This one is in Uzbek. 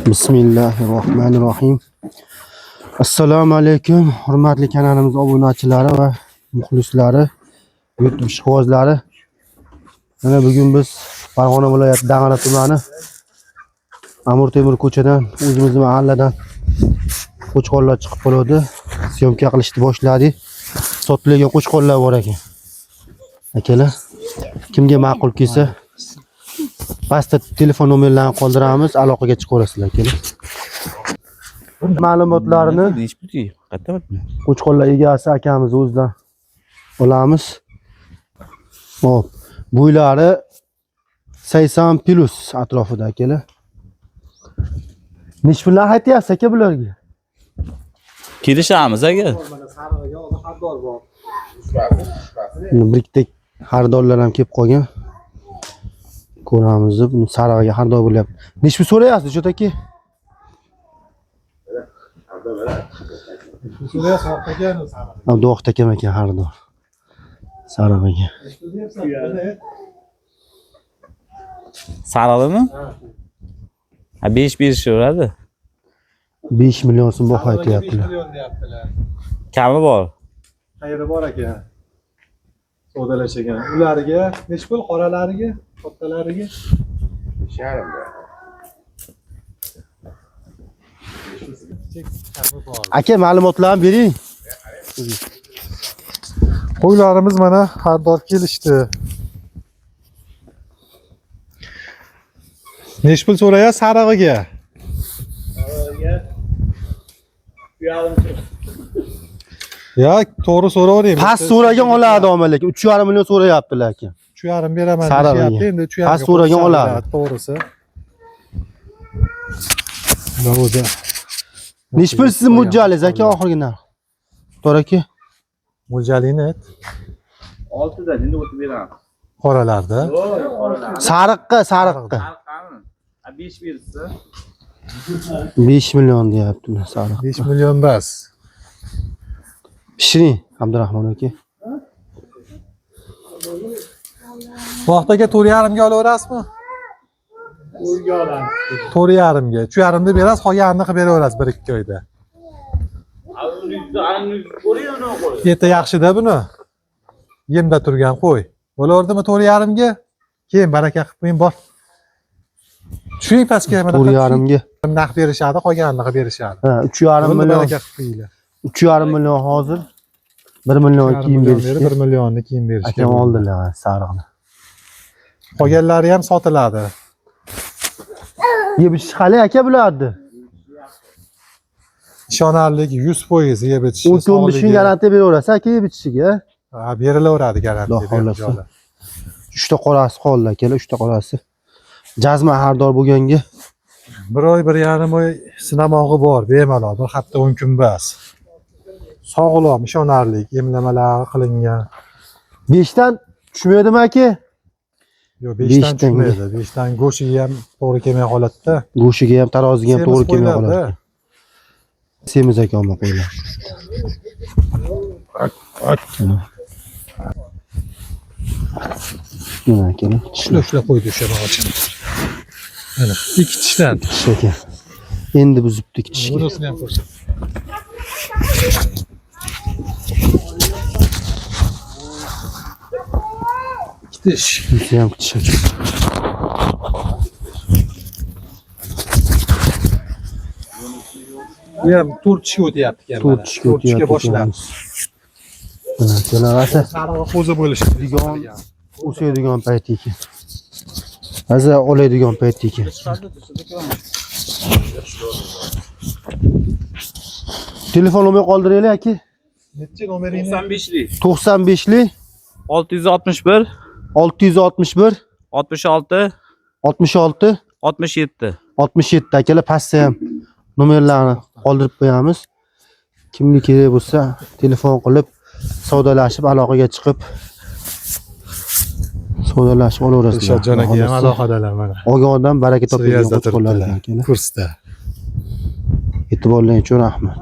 Bismillahirrohmanirrohim. Assalomu alaykum, hurmatli kanalimiz obunachilari va muxlislari, YouTube ishqibozlari. Mana bugun biz Farg'ona viloyati Dang'ara tumani Amir Temur ko'chadan, o'zimizning mahalladan qo'chqorlar chiqib qoldi. Syomka qilishni boshladik. Sotilgan qo'chqorlar bor ekan. Akalar, kimga ma'qul kelsa pastda telefon nomerlarini qoldiramiz, aloqaga chiqaverasizlar akalar. Ma'lumotlarni qo'chqorlar egasi akamiz o'zidan olamiz. Hop, bo'ylari 80+ atrofida akalar. Necha puldan aytyapsiz aka bularga? Kelishamiz aka. Birikdek xaridorlar ham kelib qolgan. Ko'ramiz deb sarig'iga xaridor bo'lyapti. Necha pul so'rayapsiz aka? Abduvohid akam ekan xaridor. Sarig'iga. Sarig'imi? Ha 5 berishaveradi. 5 million so'm baho aytyaptilar. Kami bor. Xayri bor aka. Savdolashagan. Ularga necha pul qoralariga, kattalariga? 5,5. Aka ma'lumotlarni bering. Qo'ylarimiz mana xaridor kelishdi. Necha pul so'rayapsiz sarig'iga? Ya, to'g'ri so'ravering. Past so'ragan oladi omalak. 3,5 million so'rayaptilar aka. 3,5 beraman Sarig'iga. deyapti. Endi 3,5 Past so'ragan oladi. To'g'risi. Bo'ldi. Necha pul sizning mo'ljallingiz aka oxirgi narx? To'g'ri aka. Mo'ljalini ayt. 6 da endi o'tib beramiz. Qoralarda. Sariqqa. 5 bersa 5 million deyaptilar sariq. 5 million bas. Pishiring Abdurahmon aka. Bu vaqtga 4,5 ga olaverasizmi? 4,5 ga. 3,5 deb berasiz, qolganini qilib beraverasiz 1-2 oyda. Yeta yaxshi-da buni. Yemda turgan qo'y. Bo'lardimi 4,5 ga? Keyin baraka qilib qo'ying bor. Tushuning pastga mana 4,5 ga. Naqd berishadi, qolganini qilib berishadi. Ha, 3,5 million. Baraka qilib qo'yinglar. 3,5 million hozir. 1 million keyin berishdi. 1 millionni keyin berishdi. Akam oldilar sariqni. Qolganlari ham sotiladi. Yeb ichish qalay aka bularni? Ishonarligi 100% yeb ichishi. 19 garantiya beraverasiz aka yeb ichishiga. Ha, berilaveradi garantiya. Xudo xolasa. 3 ta qorasi qoldi akalar, 3 ta qorasi. Jazma xaridor bo'lganga 1 oy, 1,5 oy sinamog'i bor, bemalol, bir hafta 10 kun bas. Sog'lom, ishonarli, emlamalar qilingan. 5 dan tushmaydimi aka? Yo'q, 5 dan tushmaydi. 5 dan go'shtiga ham to'g'ri kelmay qoladi-da. Go'shiga ham, taroziga ham to'g'ri kelmay qoladi. Semiz aka olma qo'ylar. Mana akalar. Ushlab qo'ydi o'sha bog'chani. Mana, 2 tishdan. Tish aka. Endi buzibdi tishga. Bunisini ham ko'rsat. Tish. Bunisi ham tish aka. Bu ham 4 tishga o'tyapti ekan. 4 tishga boshladi. Mana akalar asa Sarig'i qo'zi bo'lishi digon o'saydigan payt ekan. Hozir oladigan payt ekan. Telefon nomer qoldiraylik aka. Necha nomeringiz? 95lik 95lik 661 661 66 66 67. 67 akalar pastda ham nomerlarni qoldirib qo'yamiz. Kimga kerak bo'lsa telefon qilib savdolashib aloqaga chiqib savdolashib olaverasizlar. Shotjon aka ham aloqadalar mana. Olgan odam baraka topadigan qo'chqorlar ekan akalar. Kursda. E'tiborlaring uchun rahmat.